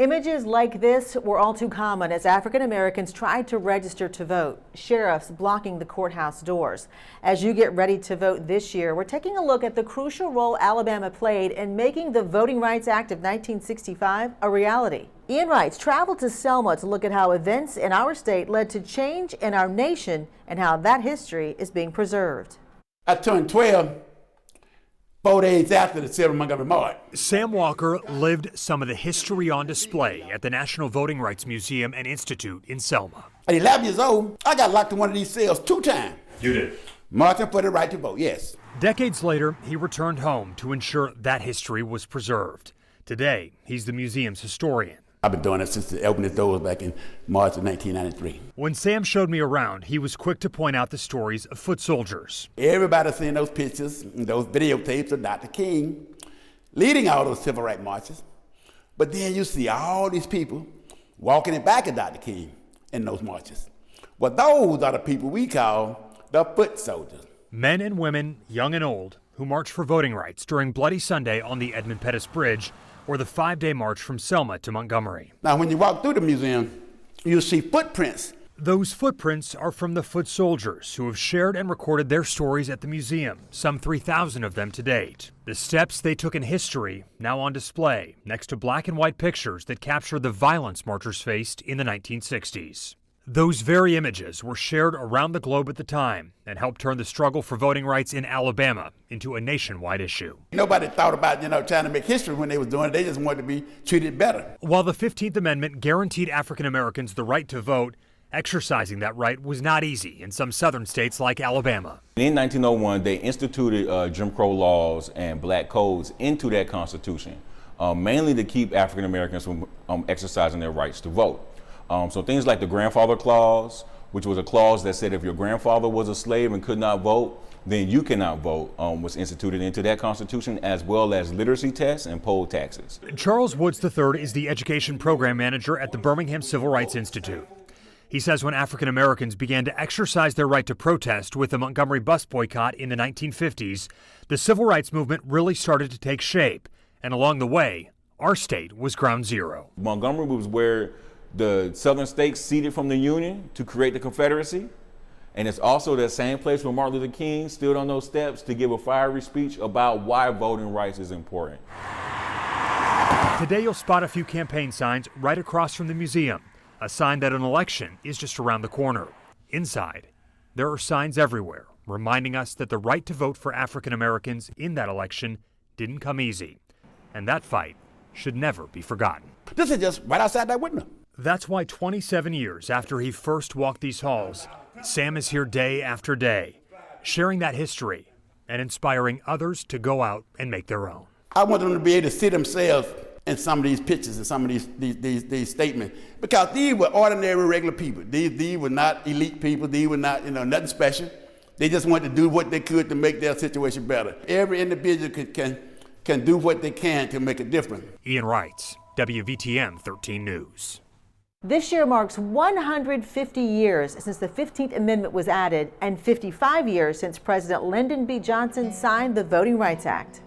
Images like this were all too common as African Americans tried to register to vote, sheriffs blocking the courthouse doors. As you get ready to vote this year, we're taking a look at the crucial role Alabama played in making the Voting Rights Act of 1965 a reality. Ian Wrights traveled to Selma to look at how events in our state led to change in our nation and how that history is being preserved. I turned 12 4 days after the Selma Montgomery March. Sam Walker lived some of the history on display at the National Voting Rights Museum and Institute in Selma. At 11 years old, I got locked in one of these cells 2 times. You did? Marching for the right to vote, yes. Decades later, he returned home to ensure that history was preserved. Today, he's the museum's historian. I've been doing it since they opened its doors back in March of 1993. When Sam showed me around, he was quick to point out the stories of foot soldiers. Everybody's seen those pictures and those videotapes of Dr. King leading all those civil rights marches. But then you see all these people walking it back at Dr. King in those marches. Well, those are the people we call the foot soldiers. Men and women, young and old, who marched for voting rights during Bloody Sunday on the Edmund Pettus Bridge, or the 5-day march from Selma to Montgomery. Now, when you walk through the museum, you'll see footprints. Those footprints are from the foot soldiers who have shared and recorded their stories at the museum, some 3,000 of them to date. The steps they took in history now on display next to black and white pictures that capture the violence marchers faced in the 1960s. Those very images were shared around the globe at the time and helped turn the struggle for voting rights in Alabama into a nationwide issue. Nobody thought about, trying to make history when they was doing it. They just wanted to be treated better. While the 15th Amendment guaranteed African Americans the right to vote, exercising that right was not easy in some southern states like Alabama. In 1901, they instituted Jim Crow laws and black codes into that Constitution, mainly to keep African Americans from exercising their rights to vote. So things like the grandfather clause, which was a clause that said if your grandfather was a slave and could not vote, then you cannot vote, was instituted into that Constitution, as well as literacy tests and poll taxes. Charles Woods III is the education program manager at the Birmingham Civil Rights Institute. He says when African Americans began to exercise their right to protest with the Montgomery bus boycott in the 1950s, the civil rights movement really started to take shape. And along the way, our state was ground zero. Montgomery was where the southern states ceded from the Union to create the Confederacy. And it's also that same place where Martin Luther King stood on those steps to give a fiery speech about why voting rights is important. Today you'll spot a few campaign signs right across from the museum, a sign that an election is just around the corner. Inside, there are signs everywhere reminding us that the right to vote for African Americans in that election didn't come easy. And that fight should never be forgotten. This is just right outside that window. That's why 27 years after he first walked these halls, Sam is here day after day, sharing that history and inspiring others to go out and make their own. I want them to be able to see themselves in some of these pictures and some of these statements, because these were ordinary, regular people. These were not elite people. These were not, nothing special. They just wanted to do what they could to make their situation better. Every individual can do what they can to make a difference. Ian Wrights, WVTM 13 News. This year marks 150 years since the 15th Amendment was added and 55 years since President Lyndon B. Johnson signed the Voting Rights Act.